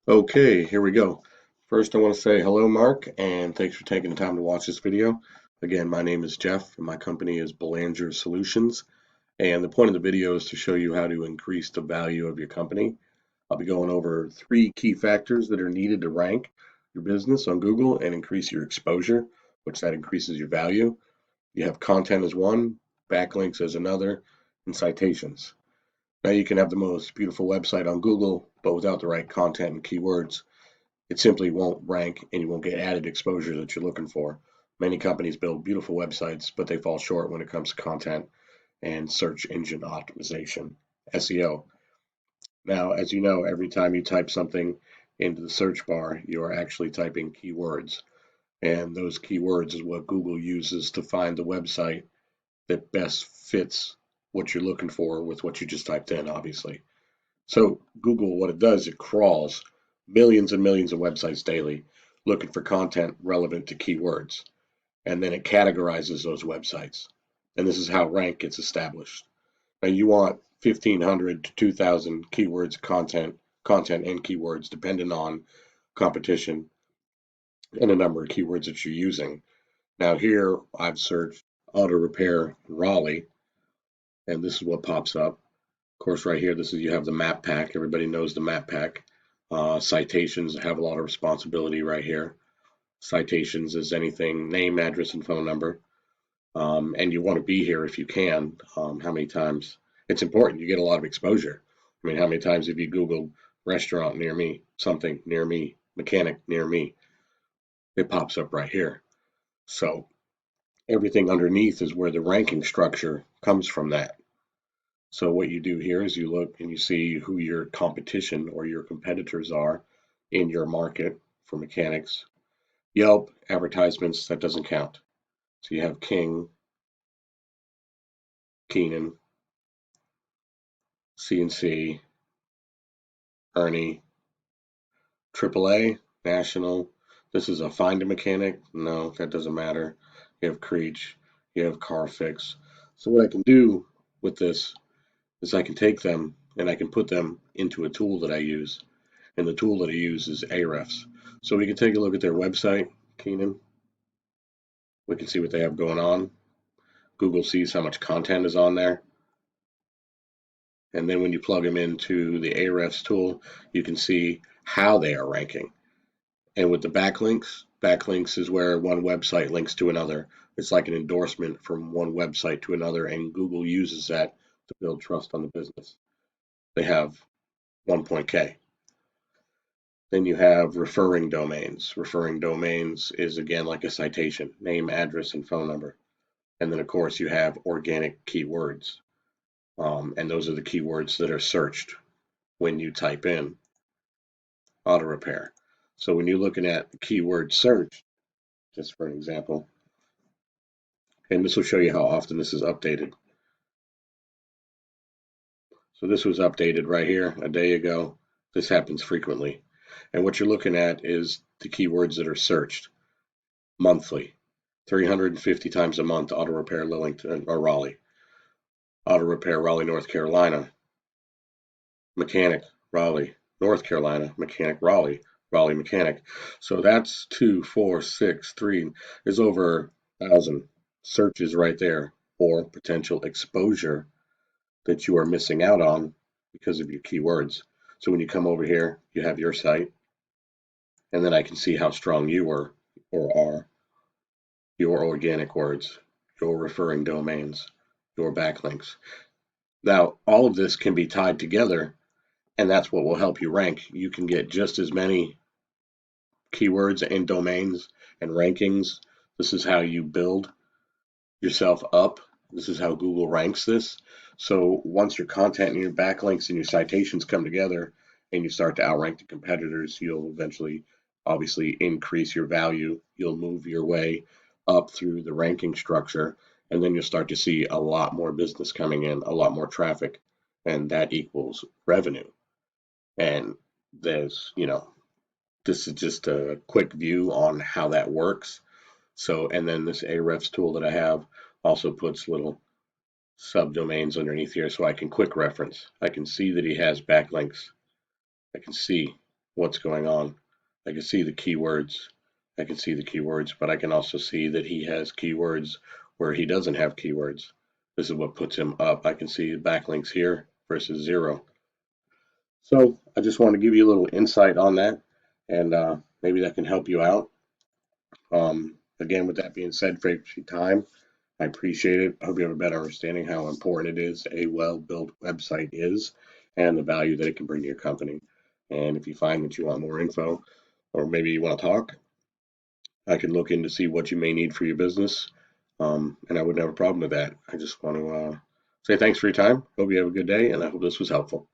Okay, here we go. First, I want to say hello, Mark, and thanks for taking the time to watch this video. Again, my name is Jeff, and my company is Belanger Solutions. And the point of the video is to show you how to increase the value of your company. I'll be going over three key factors that are needed to rank your business on Google and increase your exposure, which that increases your value. You have content as one, backlinks as another, and citations. Now you can have the most beautiful website on Google, but without the right content and keywords, it simply won't rank and you won't get added exposure that you're looking for. Many companies build beautiful websites, but they fall short when it comes to content and search engine optimization, SEO. Now, as you know, every time you type something into the search bar, you are actually typing keywords. And those keywords is what Google uses to find the website that best fits what you're looking for with what you just typed in, obviously. So Google, what it does, it crawls millions and millions of websites daily looking for content relevant to keywords. And then it categorizes those websites. And this is how rank gets established. Now you want 1,500 to 2,000 keywords content and keywords depending on competition and the number of keywords that you're using. Now here I've searched auto repair Raleigh, and this is what pops up. Of course, right here, this is you have the map pack. Everybody knows the map pack. Citations have a lot of responsibility right here. Citations is anything, name, address, and phone number. And you want to be here if you can. How many times? It's important. You get a lot of exposure. I mean, how many times have you Googled restaurant near me, something near me, mechanic near me? It pops up right here. So everything underneath is where the ranking structure comes from that. So what you do here is you look and you see who your competition or your competitors are in your market for mechanics. Yelp, advertisements, that doesn't count. So you have King, Keenan, CNC, Ernie, AAA, National. This is a find a mechanic. No, that doesn't matter. You have Creech, you have CarFix. So what I can do with this is I can take them and I can put them into a tool that I use. And the tool that I use is Ahrefs. So we can take a look at their website, Keenan. We can see what they have going on. Google sees how much content is on there. And then when you plug them into the Ahrefs tool, you can see how they are ranking. And with the backlinks, backlinks is where one website links to another. It's like an endorsement from one website to another, and Google uses that to build trust on the business. They have 1.k. Then you have referring domains. Referring domains is again like a citation, name, address, and phone number. And then of course you have organic keywords. And those are the keywords that are searched when you type in auto repair. So when you're looking at keyword search, just for an example, and this will show you how often this is updated. So this was updated right here a day ago. This happens frequently. And what you're looking at is the keywords that are searched monthly. 350 times a month, auto repair Lillington or Raleigh. Auto repair Raleigh, North Carolina. Mechanic Raleigh, North Carolina. Mechanic Raleigh, Raleigh mechanic. So that's 2, 4, 6, 3. There's over 1,000 searches right there for potential exposure that you are missing out on because of your keywords. So when you come over here, you have your site, and then I can see how strong you were or are, your organic words, your referring domains, your backlinks. Now, all of this can be tied together, and that's what will help you rank. You can get just as many keywords and domains and rankings. This is how you build yourself up. This is how Google ranks this. So once your content and your backlinks and your citations come together and you start to outrank the competitors, you'll eventually obviously increase your value. You'll move your way up through the ranking structure, and then you'll start to see a lot more business coming in, a lot more traffic, and that equals revenue. And this is just a quick view on how that works. So, and then this Ahrefs tool that I have also puts little subdomains underneath here so I can quick reference. I can see that he has backlinks. I can see what's going on. I can see the keywords. I can see the keywords, but I can also see that he has keywords where he doesn't have keywords. This is what puts him up. I can see backlinks here versus 0. So I just want to give you a little insight on that, and maybe that can help you out. Again, with that being said, for your time, I appreciate it. I hope you have a better understanding how important it is a well-built website is and the value that it can bring to your company. And if you find that you want more info or maybe you want to talk, I can look in to see what you may need for your business. And I wouldn't have a problem with that. I just want to say thanks for your time. Hope you have a good day, and I hope this was helpful.